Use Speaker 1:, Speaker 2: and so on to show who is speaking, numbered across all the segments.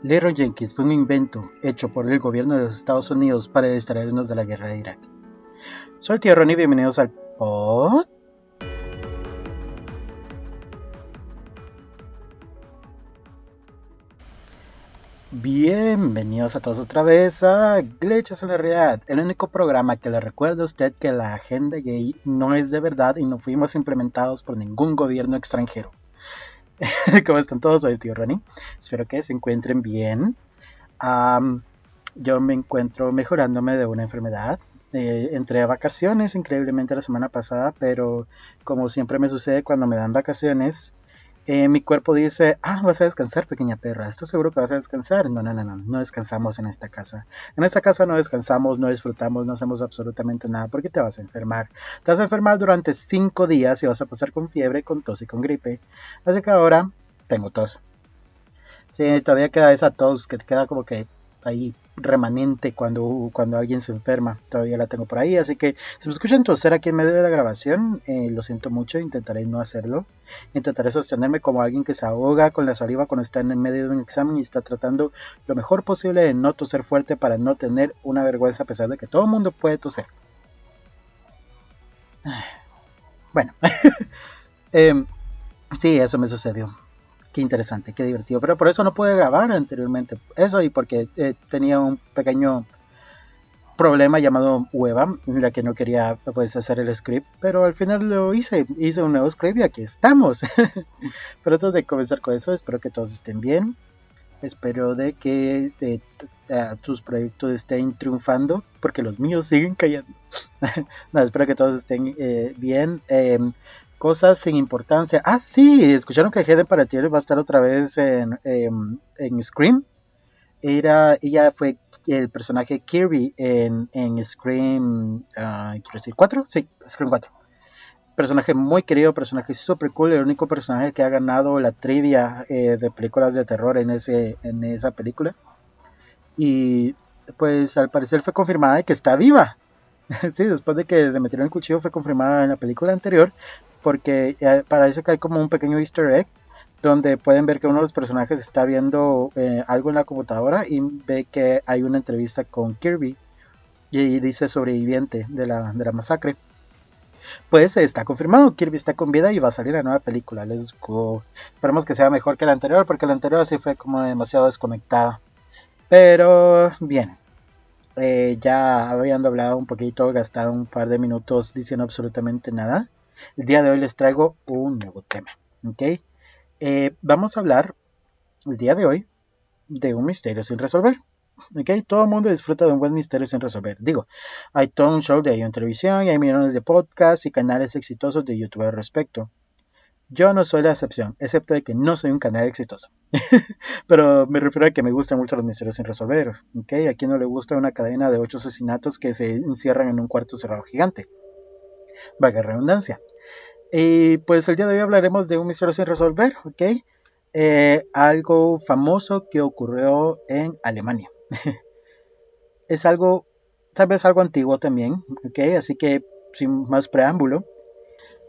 Speaker 1: Leroy Jenkins fue un invento hecho por el gobierno de los Estados Unidos para distraernos de la guerra de Irak. Soy Tío Ronnie, bienvenidos al pod. Bienvenidos a todos otra vez a Glitches en la Realidad, el único programa que le recuerda a usted que la agenda gay no es de verdad y no fuimos implementados por ningún gobierno extranjero. ¿Cómo están todos? Soy el Tío Ronnie, espero que se encuentren bien. Yo me encuentro mejorándome de una enfermedad. Entré a vacaciones increíblemente la semana pasada, pero como siempre me sucede cuando me dan vacaciones, mi cuerpo dice, vas a descansar, pequeña perra, ¿estás seguro que vas a descansar? No descansamos en esta casa. En esta casa no descansamos, no disfrutamos, no hacemos absolutamente nada porque te vas a enfermar. Te vas a enfermar durante 5 días y vas a pasar con fiebre, con tos y con gripe. Así que ahora tengo tos. Sí, todavía queda esa tos que queda como que ahí remanente cuando alguien se enferma. Todavía la tengo por ahí, así que si me escuchan toser aquí en medio de la grabación, lo siento mucho, intentaré no hacerlo. Intentaré sostenerme como alguien que se ahoga con la saliva cuando está en medio de un examen y está tratando lo mejor posible de no toser fuerte para no tener una vergüenza a pesar de que todo el mundo puede toser. Bueno, sí, eso me sucedió. Qué interesante, qué divertido. Pero por eso no pude grabar anteriormente. Eso y porque tenía un pequeño problema llamado hueva, en la que no quería pues hacer el script. Pero al final lo hice. Hice un nuevo script y aquí estamos. Pero antes de comenzar con eso, espero que todos estén bien. Espero de que tus proyectos estén triunfando, porque los míos siguen cayendo. No, espero que todos estén bien. Cosas sin importancia. Sí, escucharon que Hayden Panettiere va a estar otra vez en Scream. Ella fue el personaje Kirby en Scream, quiero decir, 4. Sí, Scream 4. Personaje muy querido, personaje super cool, el único personaje que ha ganado la trivia de películas de terror en esa película. Y pues al parecer fue confirmada de que está viva. Sí, después de que le metieron el cuchillo fue confirmada en la película anterior, porque parece que hay como un pequeño easter egg donde pueden ver que uno de los personajes está viendo algo en la computadora y ve que hay una entrevista con Kirby y dice sobreviviente de la masacre. Pues está confirmado, Kirby está con vida y va a salir la nueva película. Let's go. Esperemos que sea mejor que la anterior, porque la anterior sí fue como demasiado desconectada. Pero bien, ya habiendo hablado un poquito, gastado un par de minutos diciendo absolutamente nada, el día de hoy les traigo un nuevo tema. ¿Ok? Vamos a hablar el día de hoy de un misterio sin resolver. ¿Ok? Todo el mundo disfruta de un buen misterio sin resolver. Digo, hay todo un show de ahí en televisión y hay millones de podcasts y canales exitosos de YouTube al respecto. Yo no soy la excepción, excepto de que no soy un canal exitoso. Pero me refiero a que me gustan mucho los misterios sin resolver. ¿Okay? ¿A quién no le gusta una cadena de 8 asesinatos que se encierran en un cuarto cerrado gigante? Valga redundancia. Y pues el día de hoy hablaremos de un misterio sin resolver. ¿Ok? Algo famoso que ocurrió en Alemania. Es algo, tal vez algo antiguo también. ¿Ok? Así que sin más preámbulo,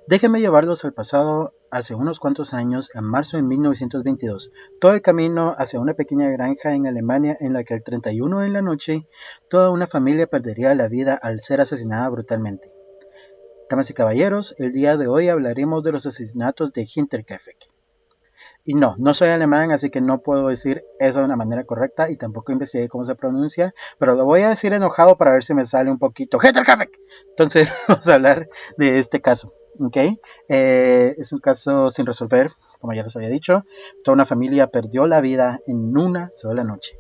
Speaker 1: déjenme llevarlos al pasado hace unos cuantos años, en marzo de 1922, todo el camino hacia una pequeña granja en Alemania en la que el 31 en la noche, toda una familia perdería la vida al ser asesinada brutalmente. Damas y caballeros, el día de hoy hablaremos de los asesinatos de Hinterkaifeck. Y no soy alemán, así que no puedo decir eso de una manera correcta y tampoco investigué cómo se pronuncia, pero lo voy a decir enojado para ver si me sale un poquito Hinterkaifeck. Entonces vamos a hablar de este caso. ¿Okay? Es un caso sin resolver, como ya les había dicho. Toda una familia perdió la vida en una sola noche.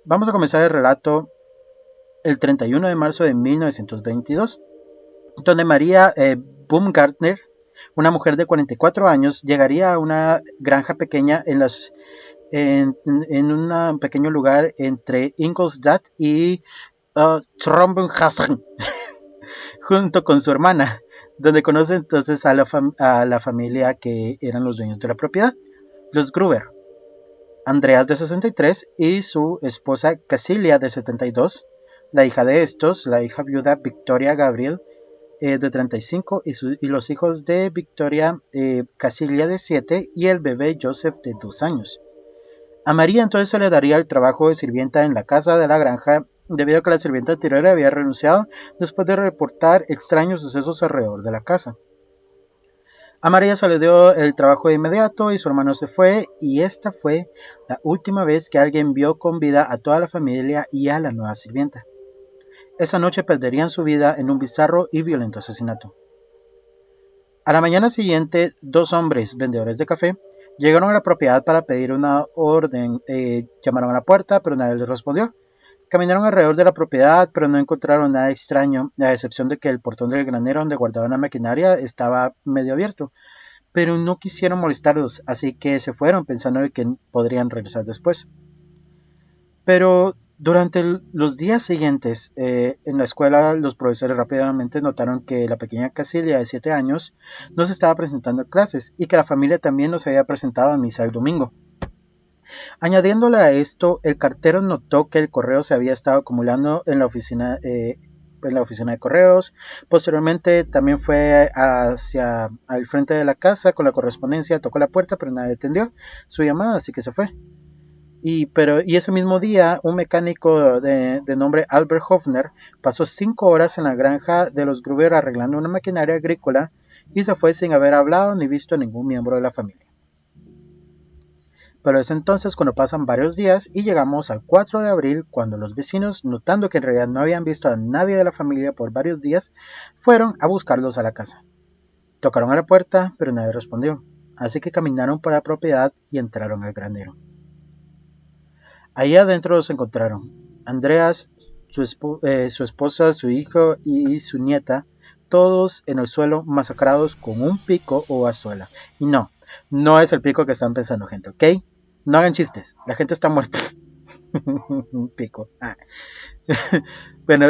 Speaker 1: Vamos a comenzar el relato el 31 de marzo de 1922, donde María Baumgartner, una mujer de 44 años, llegaría a una granja pequeña en un pequeño lugar entre Ingolstadt y Trombenhausen, junto con su hermana, donde conoce entonces a la familia que eran los dueños de la propiedad, los Gruber. Andreas de 63 y su esposa Casilia de 72, la hija de estos, la hija viuda Victoria Gabriel de 35 y los hijos de Victoria Casilia de 7 y el bebé Joseph de 2 años. A María entonces se le daría el trabajo de sirvienta en la casa de la granja, debido a que la sirvienta anterior había renunciado después de reportar extraños sucesos alrededor de la casa. A María se le dio el trabajo de inmediato y su hermano se fue, y esta fue la última vez que alguien vio con vida a toda la familia y a la nueva sirvienta. Esa noche perderían su vida en un bizarro y violento asesinato. A la mañana siguiente, dos hombres, vendedores de café, llegaron a la propiedad para pedir una orden. Llamaron a la puerta, pero nadie les respondió. Caminaron alrededor de la propiedad, pero no encontraron nada extraño, a excepción de que el portón del granero donde guardaban la maquinaria estaba medio abierto. Pero no quisieron molestarlos, así que se fueron pensando que podrían regresar después. Pero durante los días siguientes, en la escuela, los profesores rápidamente notaron que la pequeña Casilia de 7 años no se estaba presentando a clases y que la familia también no se había presentado a misa el domingo. Añadiéndole a esto, el cartero notó que el correo se había estado acumulando en la oficina de correos. Posteriormente también fue hacia al frente de la casa con la correspondencia, tocó la puerta, pero nadie atendió su llamada, así que se fue. Y ese mismo día, un mecánico de nombre Albert Hofner pasó 5 horas en la granja de los Gruber arreglando una maquinaria agrícola y se fue sin haber hablado ni visto a ningún miembro de la familia. Pero es entonces cuando pasan varios días y llegamos al 4 de abril, cuando los vecinos, notando que en realidad no habían visto a nadie de la familia por varios días, fueron a buscarlos a la casa. Tocaron a la puerta, pero nadie respondió, así que caminaron por la propiedad y entraron al granero. Ahí adentro los encontraron Andreas, su esposa, su hijo y su nieta, todos en el suelo masacrados con un pico o azuela. Y no es el pico que están pensando, gente, ¿ok? No hagan chistes, la gente está muerta. Un pico. Bueno,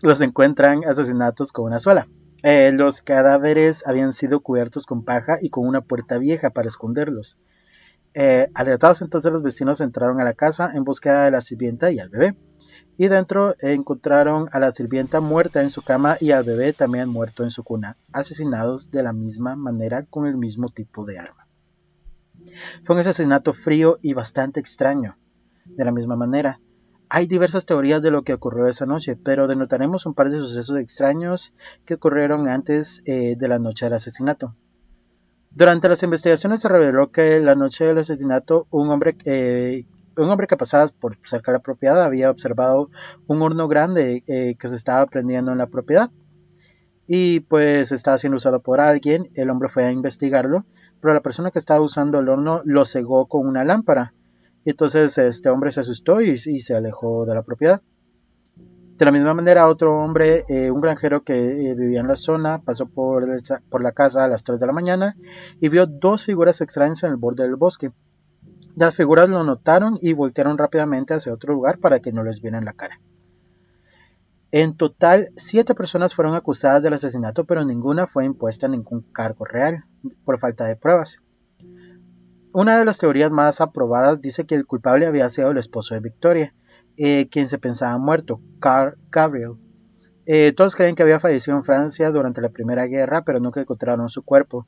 Speaker 1: los encuentran asesinatos con una azuela. Los cadáveres habían sido cubiertos con paja y con una puerta vieja para esconderlos. Alertados entonces, los vecinos entraron a la casa en búsqueda de la sirvienta y al bebé, y dentro encontraron a la sirvienta muerta en su cama y al bebé también muerto en su cuna, asesinados de la misma manera con el mismo tipo de arma. Fue un asesinato frío y bastante extraño. De la misma manera, hay diversas teorías de lo que ocurrió esa noche, pero denotaremos un par de sucesos extraños que ocurrieron antes de la noche del asesinato. Durante las investigaciones se reveló que la noche del asesinato un hombre que pasaba por cerca de la propiedad había observado un horno grande que se estaba prendiendo en la propiedad y pues estaba siendo usado por alguien. El hombre fue a investigarlo, pero la persona que estaba usando el horno lo cegó con una lámpara. Y entonces este hombre se asustó y se alejó de la propiedad. De la misma manera, otro hombre, un granjero que vivía en la zona, pasó por la casa a las 3 de la mañana y vio dos figuras extrañas en el borde del bosque. Las figuras lo notaron y voltearon rápidamente hacia otro lugar para que no les vieran la cara. En total, 7 personas fueron acusadas del asesinato, pero ninguna fue impuesta a ningún cargo real, por falta de pruebas. Una de las teorías más aprobadas dice que el culpable había sido el esposo de Victoria, quien se pensaba muerto, Carl Gabriel. Todos creen que había fallecido en Francia durante la Primera Guerra, pero nunca encontraron su cuerpo.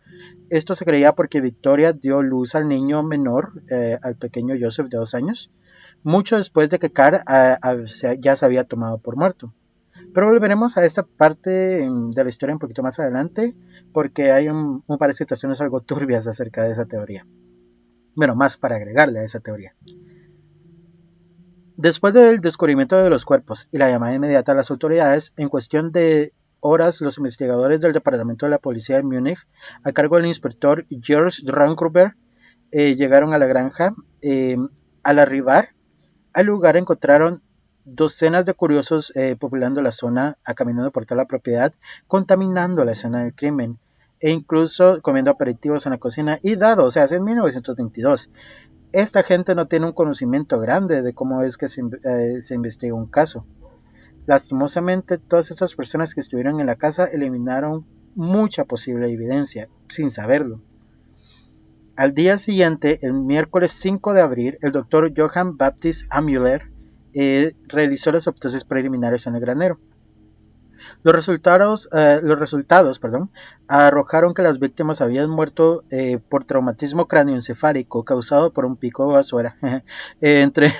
Speaker 1: Esto se creía porque Victoria dio luz al niño menor, al pequeño Joseph de 2 años, mucho después de que Carl ya se había tomado por muerto. Pero volveremos a esta parte de la historia un poquito más adelante, porque hay un par de situaciones algo turbias acerca de esa teoría. Bueno, más para agregarle a esa teoría. Después del descubrimiento de los cuerpos y la llamada inmediata a las autoridades, en cuestión de horas los investigadores del departamento de la policía de Múnich, a cargo del inspector George Drankruber, llegaron a la granja. Al arribar al lugar encontraron docenas de curiosos populando la zona, caminando por toda la propiedad, contaminando la escena del crimen e incluso comiendo aperitivos en la cocina. Y dado, o sea, es en 1922, esta gente no tiene un conocimiento grande de cómo es que se investiga un caso. Lastimosamente, todas esas personas que estuvieron en la casa eliminaron mucha posible evidencia, sin saberlo. Al día siguiente, el miércoles 5 de abril, el doctor Johann Baptist Müller realizó las autopsias preliminares en el granero. Los resultados arrojaron que las víctimas habían muerto por traumatismo cráneoencefálico causado por un pico de basura entre,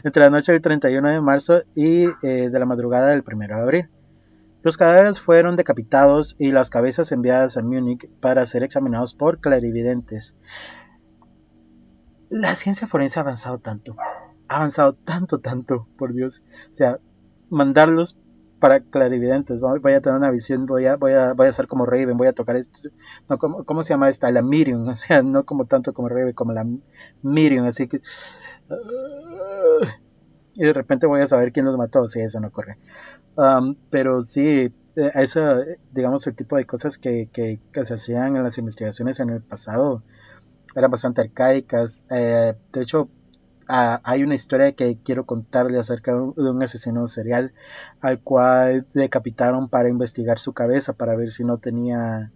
Speaker 1: entre la noche del 31 de marzo y de la madrugada del 1 de abril. Los cadáveres fueron decapitados y las cabezas enviadas a Múnich para ser examinados por clarividentes. La ciencia forense ha avanzado tanto, por Dios. O sea, mandarlos para clarividentes, voy a tener una visión, voy a ser como Raven, voy a tocar esto, no, ¿cómo se llama esta? La Miriam, o sea, no como tanto como Raven, como la Miriam, así que y de repente voy a saber quién los mató, si eso no ocurre. Pero sí, eso, digamos, el tipo de cosas que se hacían en las investigaciones en el pasado eran bastante arcaicas. De hecho, hay una historia que quiero contarle acerca de un asesino serial al cual decapitaron para investigar su cabeza, para ver si no tenía...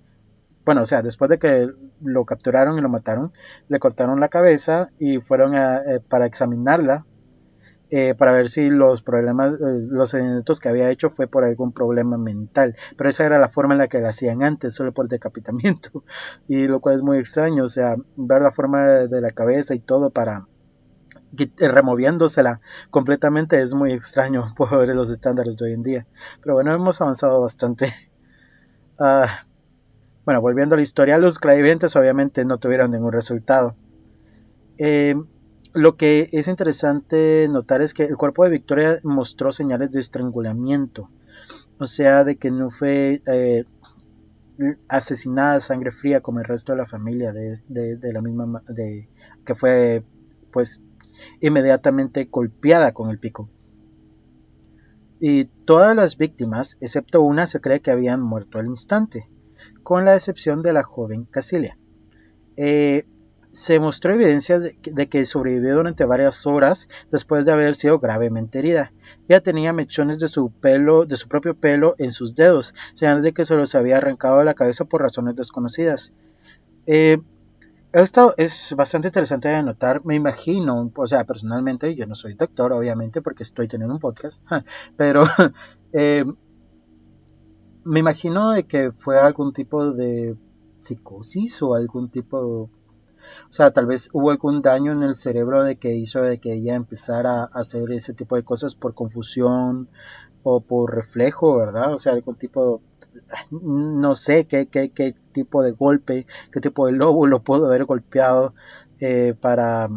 Speaker 1: Bueno, o sea, después de que lo capturaron y lo mataron, le cortaron la cabeza y fueron para examinarla, para ver si los problemas, los asesinatos que había hecho fue por algún problema mental. Pero esa era la forma en la que lo hacían antes, solo por decapitamiento. Y lo cual es muy extraño, o sea, ver la forma de la cabeza y todo para removiéndosela completamente es muy extraño por los estándares de hoy en día. Pero bueno, hemos avanzado bastante. Ah, bueno, volviendo a la historia, los clarividentes obviamente no tuvieron ningún resultado. Eh, lo que es interesante notar es que el cuerpo de Victoria mostró señales de estrangulamiento, o sea, de que no fue asesinada a sangre fría como el resto de la familia de la misma, que fue pues inmediatamente golpeada con el pico. Y todas las víctimas, excepto una, se cree que habían muerto al instante, con la excepción de la joven Casilia. Se mostró evidencia de que sobrevivió durante varias horas después de haber sido gravemente herida. Ella tenía mechones de su propio pelo en sus dedos, señal de que se los había arrancado de la cabeza por razones desconocidas. Esto es bastante interesante de notar, me imagino, o sea, personalmente, yo no soy doctor, obviamente, porque estoy teniendo un podcast, pero eh, me imagino de que fue algún tipo de psicosis o algún tipo, o sea, tal vez hubo algún daño en el cerebro de que hizo de que ella empezara a hacer ese tipo de cosas por confusión o por reflejo, ¿verdad? O sea, algún tipo, no sé qué tipo de golpe, qué tipo de lobo lo pudo haber golpeado eh, para,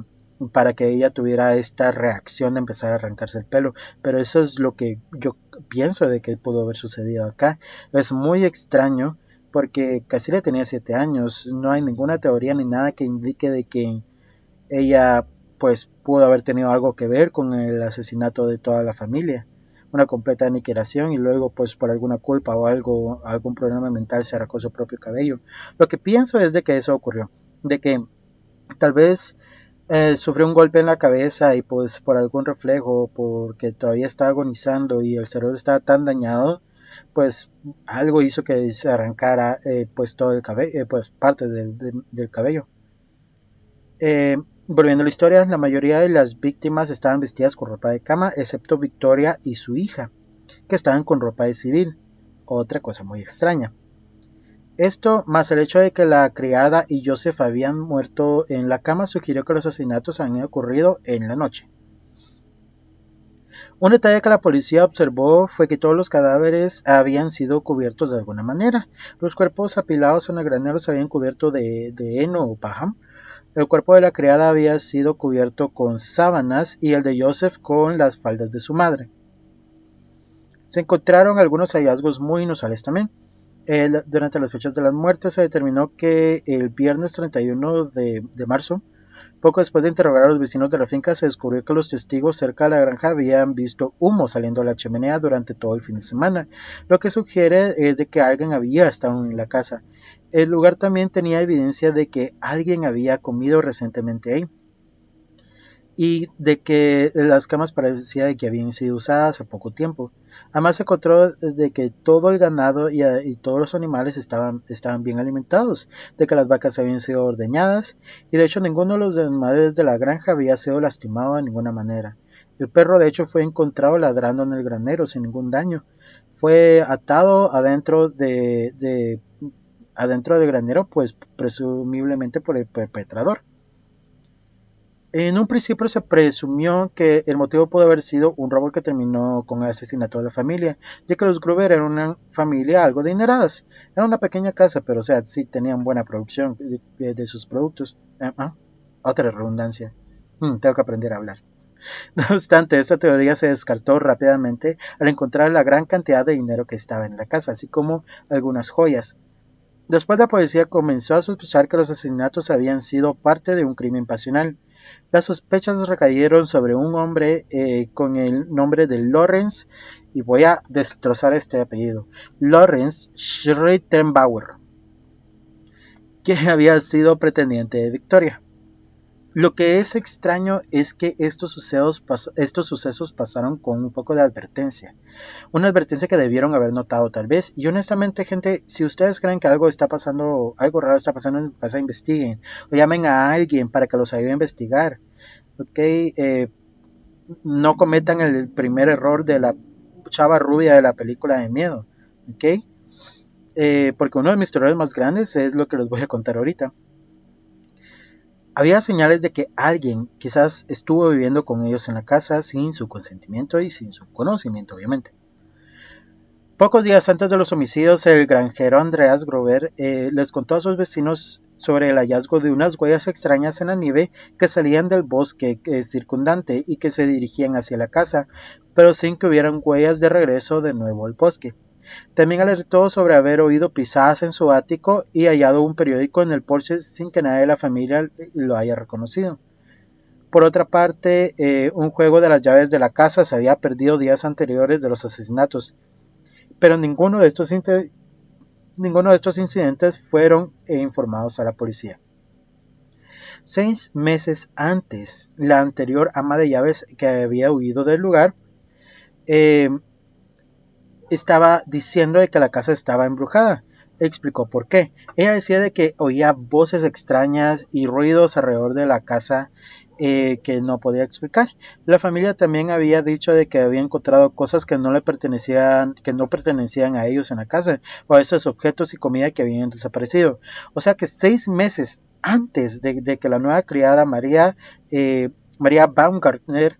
Speaker 1: para que ella tuviera esta reacción de empezar a arrancarse el pelo. Pero eso es lo que yo pienso de que pudo haber sucedido acá. Es muy extraño porque Cassilia tenía 7 años, no hay ninguna teoría ni nada que indique de que ella pues pudo haber tenido algo que ver con el asesinato de toda la familia, una completa aniquilación y luego pues por alguna culpa o algún problema mental se arrancó su propio cabello. Lo que pienso es de que eso ocurrió, de que tal vez sufrió un golpe en la cabeza y pues por algún reflejo, porque todavía estaba agonizando y el cerebro estaba tan dañado, pues algo hizo que se arrancara pues todo el cabello, pues parte del cabello. Volviendo a la historia, la mayoría de las víctimas estaban vestidas con ropa de cama, excepto Victoria y su hija, que estaban con ropa de civil. Otra cosa muy extraña. Esto, más el hecho de que la criada y Joseph habían muerto en la cama, sugirió que los asesinatos habían ocurrido en la noche. Un detalle que la policía observó fue que todos los cadáveres habían sido cubiertos de alguna manera. Los cuerpos apilados en el granero se habían cubierto de heno o paja. El cuerpo de la criada había sido cubierto con sábanas y el de Joseph con las faldas de su madre. Se encontraron algunos hallazgos muy inusuales también. Durante las fechas de las muertes se determinó que el viernes 31 de marzo, poco después de interrogar a los vecinos de la finca, se descubrió que los testigos cerca de la granja habían visto humo saliendo de la chimenea durante todo el fin de semana, lo que sugiere es de que alguien había estado en la casa. El lugar también tenía evidencia de que alguien había comido recientemente ahí y de que las camas parecía que habían sido usadas hace poco tiempo. Además se encontró de que todo el ganado y todos los animales estaban bien alimentados, de que las vacas habían sido ordeñadas y de hecho ninguno de los animales de la granja había sido lastimado de ninguna manera. El perro de hecho fue encontrado ladrando en el granero sin ningún daño. fue atado adentro del granero, pues presumiblemente por el perpetrador. En un principio se presumió que el motivo pudo haber sido un robo que terminó con el asesinato de la familia, ya que los Gruber eran una familia algo adineradas. Era una pequeña casa, pero o sea, sí tenían buena producción de sus productos. Otra redundancia. Tengo que aprender a hablar. No obstante, esta teoría se descartó rápidamente al encontrar la gran cantidad de dinero que estaba en la casa, así como algunas joyas. Después la policía comenzó a sospechar que los asesinatos habían sido parte de un crimen pasional. Las sospechas recayeron sobre un hombre con el nombre de Lawrence, y voy a destrozar este apellido, Lawrence Schrittenbauer, que había sido pretendiente de Victoria. Lo que es extraño es que estos sucesos pasaron con un poco de advertencia. Una advertencia que debieron haber notado tal vez. Y honestamente, gente, si ustedes creen que algo raro está pasando en casa, investiguen. O llamen a alguien para que los ayude a investigar. Ok, no cometan el primer error de la chava rubia de la película de miedo. Ok, porque uno de mis terrores más grandes es lo que les voy a contar ahorita. Había señales de que alguien quizás estuvo viviendo con ellos en la casa sin su consentimiento y sin su conocimiento, obviamente. Pocos días antes de los homicidios, el granjero Andreas Gruber les contó a sus vecinos sobre el hallazgo de unas huellas extrañas en la nieve que salían del bosque circundante y que se dirigían hacia la casa, pero sin que hubieran huellas de regreso de nuevo al bosque. También alertó sobre haber oído pisadas en su ático y hallado un periódico en el porche sin que nadie de la familia lo haya reconocido. Por otra parte, un juego de las llaves de la casa se había perdido días anteriores de los asesinatos, pero ninguno de estos incidentes fueron informados a la policía. 6 meses antes, la anterior ama de llaves que había huido del lugar estaba diciendo de que la casa estaba embrujada. Explicó por qué. Ella decía de que oía voces extrañas y ruidos alrededor de la casa que no podía explicar. La familia también había dicho de que había encontrado cosas que no pertenecían a ellos en la casa, o a esos objetos y comida que habían desaparecido. O sea que 6 meses antes de que la nueva criada María Baumgartner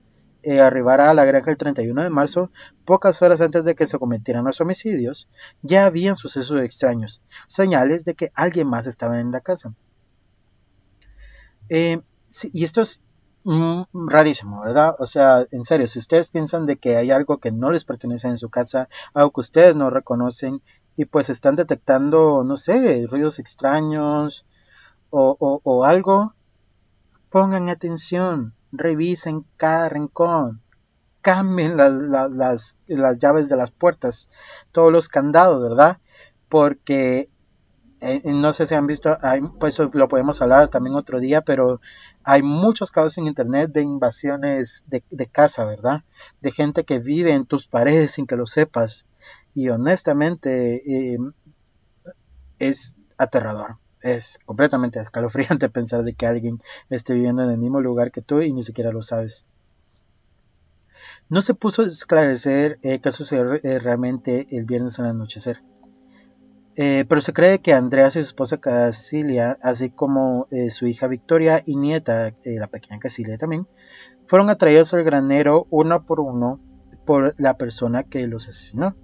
Speaker 1: arribara a la granja el 31 de marzo, pocas horas antes de que se cometieran los homicidios, ya habían sucesos extraños, señales de que alguien más estaba en la casa. Sí, y esto es rarísimo, ¿verdad? O sea, en serio, si ustedes piensan de que hay algo que no les pertenece en su casa, algo que ustedes no reconocen, y pues están detectando, no sé, ruidos extraños o algo, pongan atención, revisen cada rincón, cambien las llaves de las puertas, todos los candados, ¿verdad? Porque no sé si han visto, pues lo podemos hablar también otro día, pero hay muchos casos en internet de invasiones de casa, ¿verdad? De gente que vive en tus paredes sin que lo sepas. Y honestamente es aterrador. Es completamente escalofriante pensar de que alguien esté viviendo en el mismo lugar que tú y ni siquiera lo sabes. No se puso a esclarecer qué sucedió realmente el viernes al anochecer. Pero se cree que Andreas y su esposa Casilia, así como su hija Victoria y nieta, la pequeña Casilia también, fueron atraídos al granero uno por uno por la persona que los asesinó.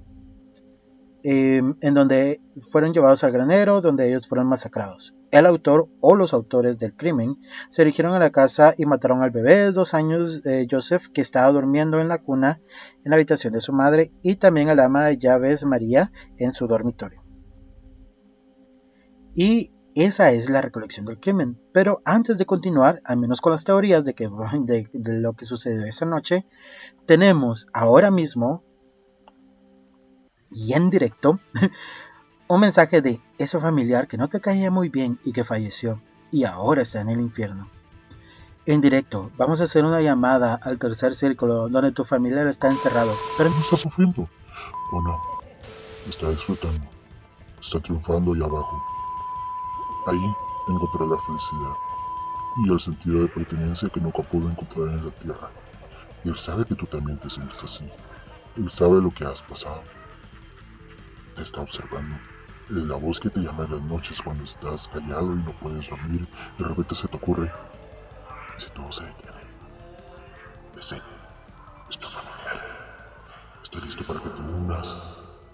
Speaker 1: En donde fueron llevados al granero, donde ellos fueron masacrados. El autor o los autores del crimen se dirigieron a la casa y mataron al bebé de 2 años, Joseph, que estaba durmiendo en la cuna en la habitación de su madre, y también al ama de llaves María en su dormitorio. Y esa es la recolección del crimen. Pero antes de continuar, al menos con las teorías de lo que sucedió esa noche, tenemos ahora mismo y en directo un mensaje de ese familiar que no te caía muy bien y que falleció y ahora está en el infierno. En directo, vamos a hacer una llamada al tercer círculo donde tu familiar está encerrado.
Speaker 2: Pero no está sufriendo. O no, está disfrutando. Está triunfando allá abajo. Ahí encontrará la felicidad y el sentido de pertenencia que nunca pudo encontrar en la tierra. Y él sabe que tú también te sientes así. Él sabe lo que has pasado. te está observando. La voz que te llama en las noches cuando estás callado y no puedes dormir, de repente se te ocurre, si todo se detiene, es él, es tu familiar. Estoy listo para que te unas.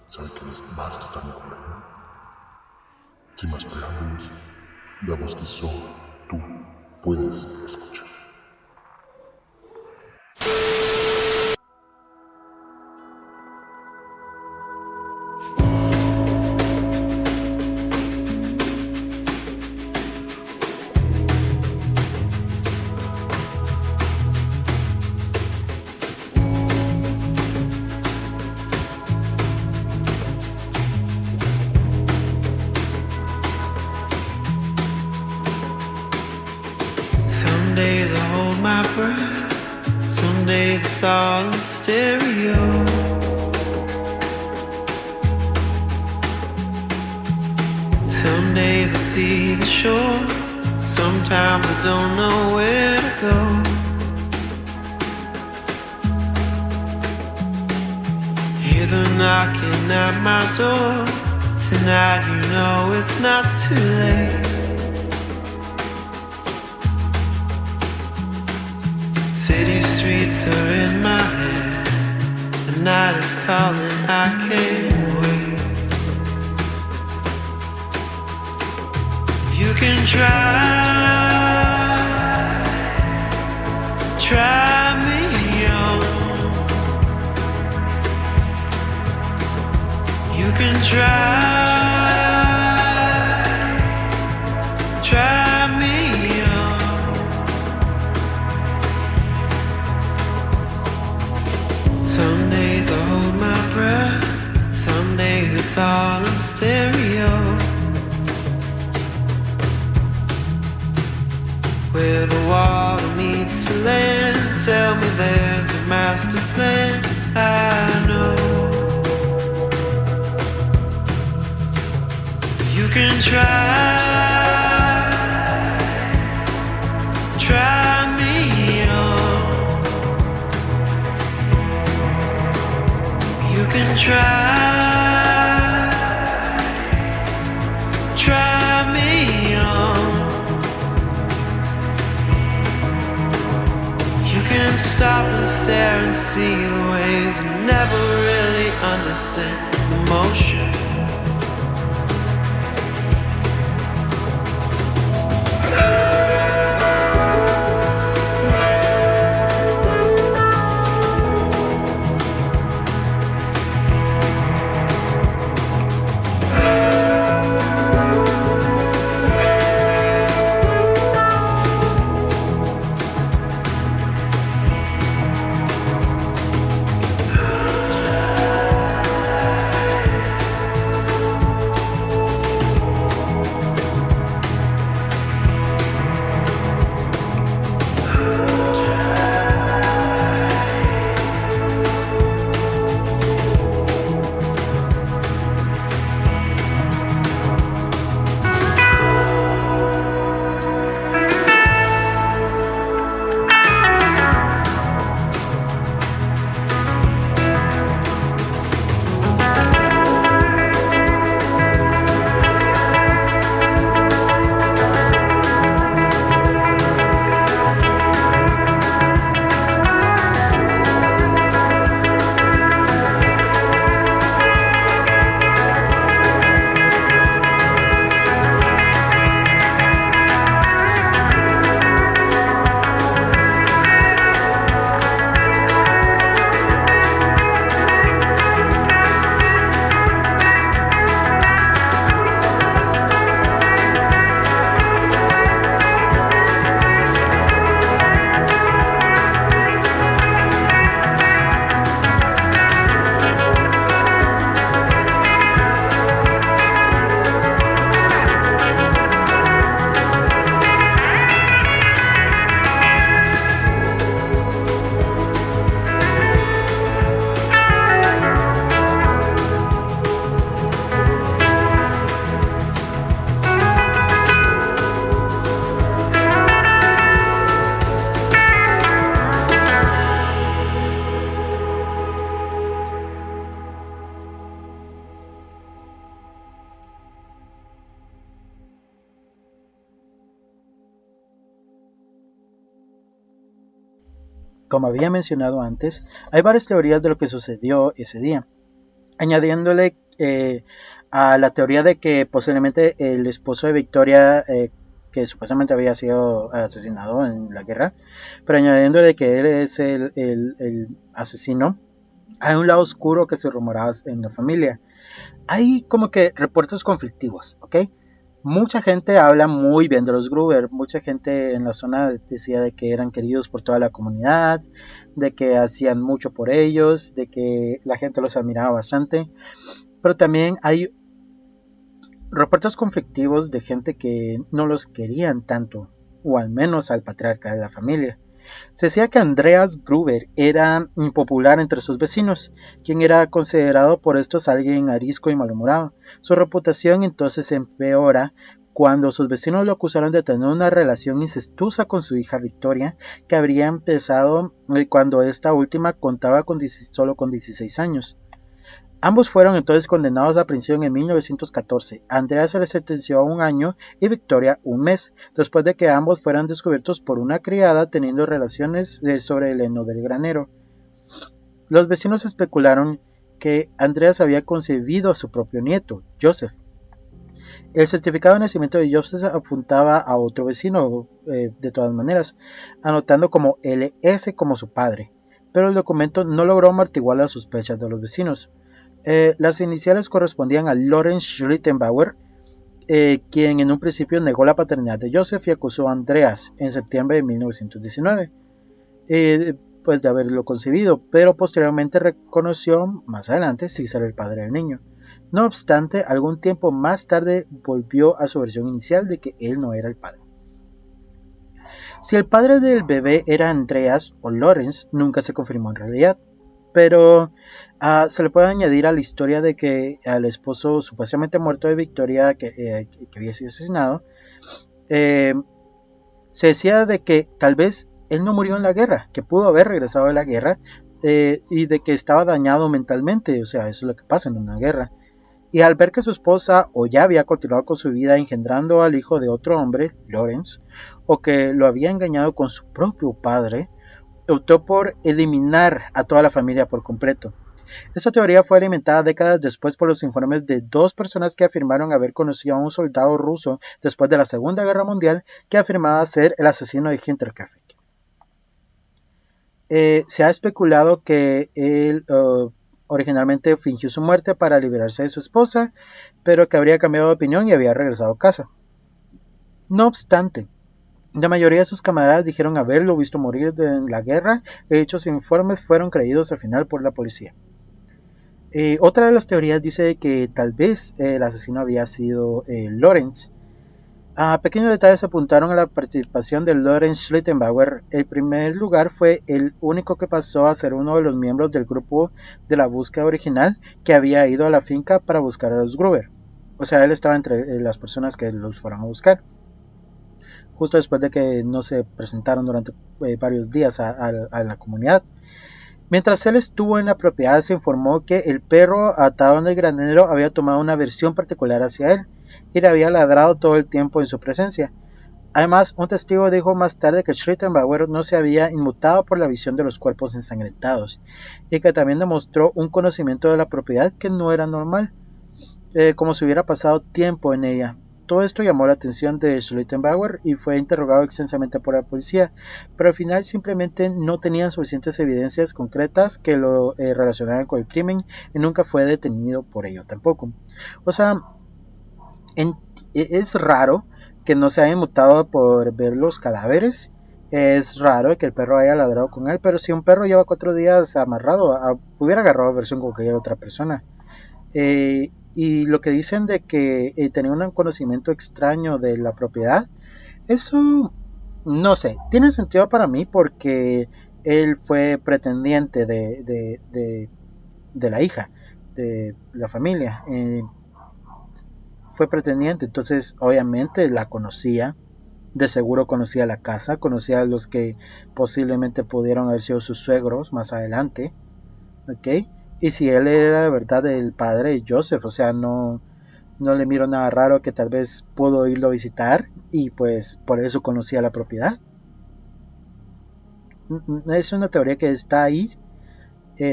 Speaker 2: Sabe que vas a estar con él. Sin más preámbulos, la voz que solo tú puedes escuchar.
Speaker 3: Some days I hold my breath, some days it's all in stereo. Some days I see the shore, sometimes I don't know where to go. Hear them knocking at my door, tonight you know it's not too late. City streets are in my head, the night is calling, I can't wait. You can try me on. You can try me on. Some days I hold my breath, some days it's all in stereo. Where the water meets the land, tell me there's a master plan, I know. You can try me on. You can try me on. You can stop and stare and see the waves and never really understand the motion.
Speaker 1: Como había mencionado antes, hay varias teorías de lo que sucedió ese día, añadiéndole a la teoría de que posiblemente el esposo de Victoria, que supuestamente había sido asesinado en la guerra, pero añadiéndole que él es el asesino, hay un lado oscuro que se rumoraba en la familia. Hay como que reportes conflictivos, ¿ok? Mucha gente habla muy bien de los Gruber, mucha gente en la zona decía de que eran queridos por toda la comunidad, de que hacían mucho por ellos, de que la gente los admiraba bastante, pero también hay reportes conflictivos de gente que no los querían tanto, o al menos al patriarca de la familia. Se decía que Andreas Gruber era impopular entre sus vecinos, quien era considerado por estos alguien arisco y malhumorado. Su reputación entonces empeora cuando sus vecinos lo acusaron de tener una relación incestuosa con su hija Victoria, que habría empezado cuando esta última contaba solo con 16 años. Ambos fueron entonces condenados a prisión en 1914. A Andrea se le sentenció a 1 año y Victoria 1 mes, después de que ambos fueran descubiertos por una criada teniendo relaciones sobre el heno del granero. Los vecinos especularon que Andreas había concebido a su propio nieto, Joseph. El certificado de nacimiento de Joseph apuntaba a otro vecino, de todas maneras, anotando como LS como su padre, pero el documento no logró amortiguar las sospechas de los vecinos. Las iniciales correspondían a Lorenz Schlittenbauer, quien en un principio negó la paternidad de Joseph y acusó a Andreas en septiembre de 1919, pues de haberlo concebido, pero posteriormente reconoció más adelante sí ser el padre del niño. No obstante, algún tiempo más tarde volvió a su versión inicial de que él no era el padre. Si el padre del bebé era Andreas o Lorenz, nunca se confirmó en realidad, pero se le puede añadir a la historia de que al esposo supuestamente muerto de Victoria, que había sido asesinado, se decía de que tal vez él no murió en la guerra, que pudo haber regresado de la guerra, y de que estaba dañado mentalmente, o sea, eso es lo que pasa en una guerra. Y al ver que su esposa o ya había continuado con su vida engendrando al hijo de otro hombre, Lorenz, o que lo había engañado con su propio padre, optó por eliminar a toda la familia por completo. Esta teoría fue alimentada décadas después por los informes de 2 personas que afirmaron haber conocido a un soldado ruso después de la Segunda Guerra Mundial que afirmaba ser el asesino de Hinterkaifeck. Se ha especulado que él originalmente fingió su muerte para liberarse de su esposa, pero que habría cambiado de opinión y había regresado a casa. No obstante, la mayoría de sus camaradas dijeron haberlo visto morir en la guerra, y dichos informes fueron creídos al final por la policía. Otra de las teorías dice que tal vez el asesino había sido Lorenz. Pequeños detalles apuntaron a la participación de Lorenz Schlittenbauer. El primer lugar fue el único que pasó a ser uno de los miembros del grupo de la búsqueda original que había ido a la finca para buscar a los Gruber. O sea, él estaba entre las personas que los fueron a buscar, justo después de que no se presentaron durante varios días a la comunidad. Mientras él estuvo en la propiedad, se informó que el perro atado en el granero había tomado una aversión particular hacia él y le había ladrado todo el tiempo en su presencia. Además, un testigo dijo más tarde que Schlittenbauer no se había inmutado por la visión de los cuerpos ensangrentados y que también demostró un conocimiento de la propiedad que no era normal, como si hubiera pasado tiempo en ella. Todo esto llamó la atención de Schlittenbauer y fue interrogado extensamente por la policía, pero al final simplemente no tenían suficientes evidencias concretas que lo relacionaran con el crimen y nunca fue detenido por ello tampoco. O sea, es raro que no se haya inmutado por ver los cadáveres. Es raro que el perro haya ladrado con él, pero si un perro lleva 4 días amarrado, hubiera agarrado versión con cualquier otra persona. Y lo que dicen de que tenía un conocimiento extraño de la propiedad, eso no sé, tiene sentido para mí porque él fue pretendiente de la hija de la familia. Fue pretendiente, entonces obviamente la conocía, de seguro conocía la casa, conocía a los que posiblemente pudieron haber sido sus suegros más adelante, ¿ok? Y si él era de verdad el padre de Joseph, o sea, no le miro nada raro que tal vez pudo irlo a visitar y pues por eso conocía la propiedad. es una teoría que está ahí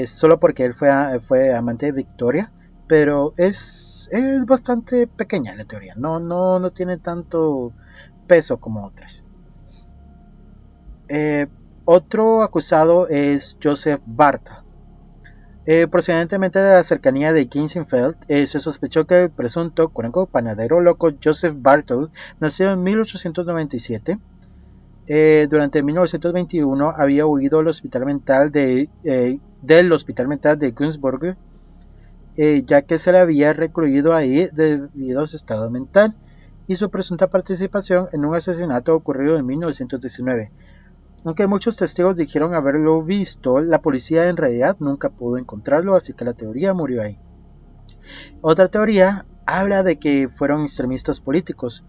Speaker 1: solo porque él fue amante de Victoria, pero es bastante pequeña la teoría, no tiene tanto peso como otras. Otro acusado es Joseph Bartle. Procedente de la cercanía de Kinsenfeld, se sospechó que el presunto panadero loco Joseph Bartle, nacido en 1897, durante 1921 había huido del hospital mental de Günzburg, ya que se le había recluido ahí debido a su estado mental y su presunta participación en un asesinato ocurrido en 1919. Aunque muchos testigos dijeron haberlo visto, la policía en realidad nunca pudo encontrarlo, así que la teoría murió ahí. Otra teoría habla de que fueron extremistas políticos.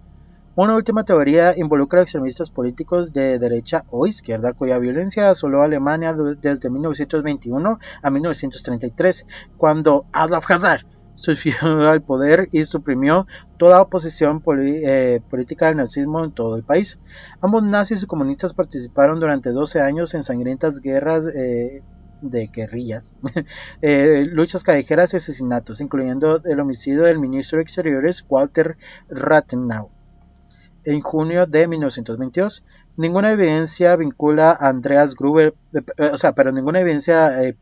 Speaker 1: Una última teoría involucra a extremistas políticos de derecha o izquierda cuya violencia asoló a Alemania desde 1921 a 1933, cuando Adolf Hitler subió al poder y suprimió toda oposición política al nazismo en todo el país. Ambos nazis y comunistas participaron durante 12 años en sangrientas guerras de guerrillas, luchas callejeras y asesinatos, incluyendo el homicidio del ministro de Exteriores Walter Rathenau en junio de 1922. Ninguna evidencia vincula a Andreas Gruber,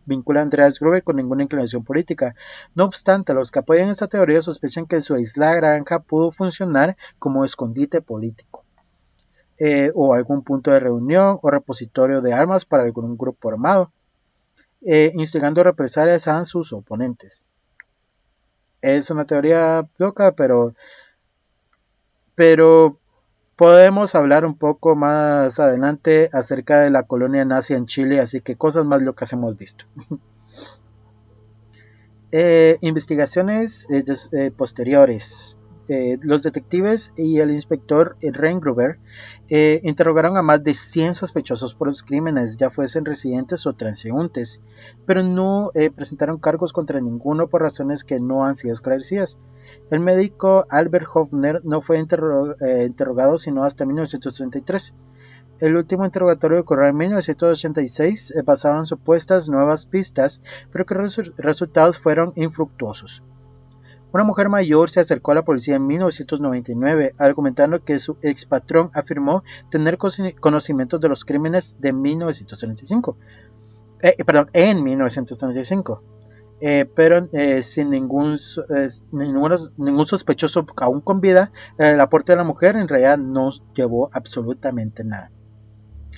Speaker 1: vincula a Andreas Gruber con ninguna inclinación política. No obstante, los que apoyan esta teoría sospechan que su aislada granja pudo funcionar como escondite político, o algún punto de reunión o repositorio de armas para algún grupo armado, instigando represalias a sus oponentes. Es una teoría loca, pero podemos hablar un poco más adelante acerca de la colonia nazi en Chile, así que cosas más locas hemos visto. Investigaciones posteriores. Los detectives y el inspector Reingruber interrogaron a más de 100 sospechosos por los crímenes, ya fuesen residentes o transeúntes, pero no presentaron cargos contra ninguno por razones que no han sido esclarecidas. El médico Albert Hofner no fue interrogado sino hasta 1933. El último interrogatorio ocurrió en 1986, basado en supuestas nuevas pistas, pero que resultados fueron infructuosos. Una mujer mayor se acercó a la policía en 1999, argumentando que su expatrón afirmó tener conocimientos de los crímenes de 1935. En 1935. Pero sin ningún sospechoso aún con vida, el aporte de la mujer en realidad no llevó absolutamente nada.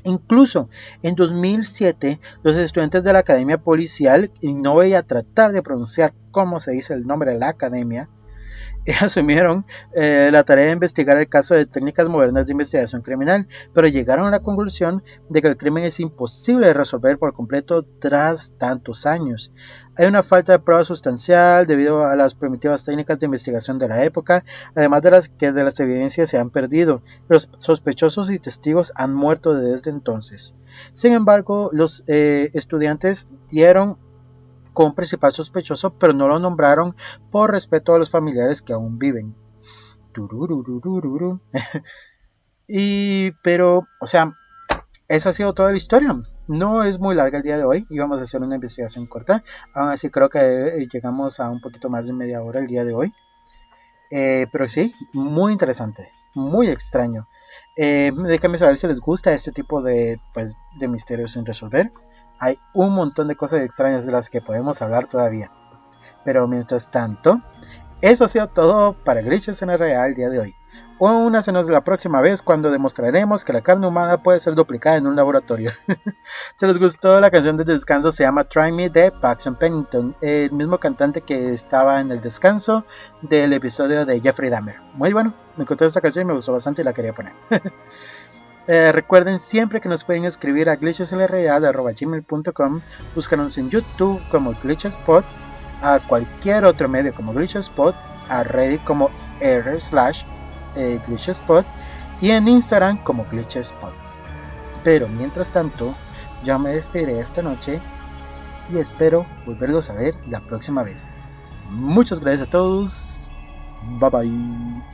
Speaker 1: Incluso en 2007, los estudiantes de la Academia Policial, y no voy a tratar de pronunciar cómo se dice el nombre de la academia, asumieron la tarea de investigar el caso de técnicas modernas de investigación criminal, pero llegaron a la conclusión de que el crimen es imposible de resolver por completo tras tantos años. Hay una falta de prueba sustancial debido a las primitivas técnicas de investigación de la época, además de las evidencias se han perdido. Los sospechosos y testigos han muerto desde entonces. Sin embargo, los estudiantes dieron con principal sospechoso, pero no lo nombraron por respeto a los familiares que aún viven. Esa ha sido toda la historia. No es muy larga el día de hoy, íbamos a hacer una investigación corta, aún así creo que llegamos a un poquito más de media hora el día de hoy. Pero sí, muy interesante, muy extraño. Déjenme saber si les gusta este tipo de misterios sin resolver. Hay un montón de cosas extrañas de las que podemos hablar todavía. Pero mientras tanto, eso ha sido todo para Glitches en el Real el día de hoy. Únasenos la próxima vez cuando demostraremos que la carne humana puede ser duplicada en un laboratorio. Si les gustó, la canción de descanso se llama Try Me de Paxton Pennington, el mismo cantante que estaba en el descanso del episodio de Jeffrey Dahmer. Muy bueno, me encontré esta canción y me gustó bastante y la quería poner. Recuerden siempre que nos pueden escribir a glitchesenlarealidad@gmail.com, búscanos en YouTube como Glitchespot, a cualquier otro medio como Glitchespot, a Reddit como r/Glitchespot y en Instagram como Glitchespot. Pero mientras tanto, ya me despediré esta noche y espero volverlos a ver la próxima vez. Muchas gracias a todos. Bye bye.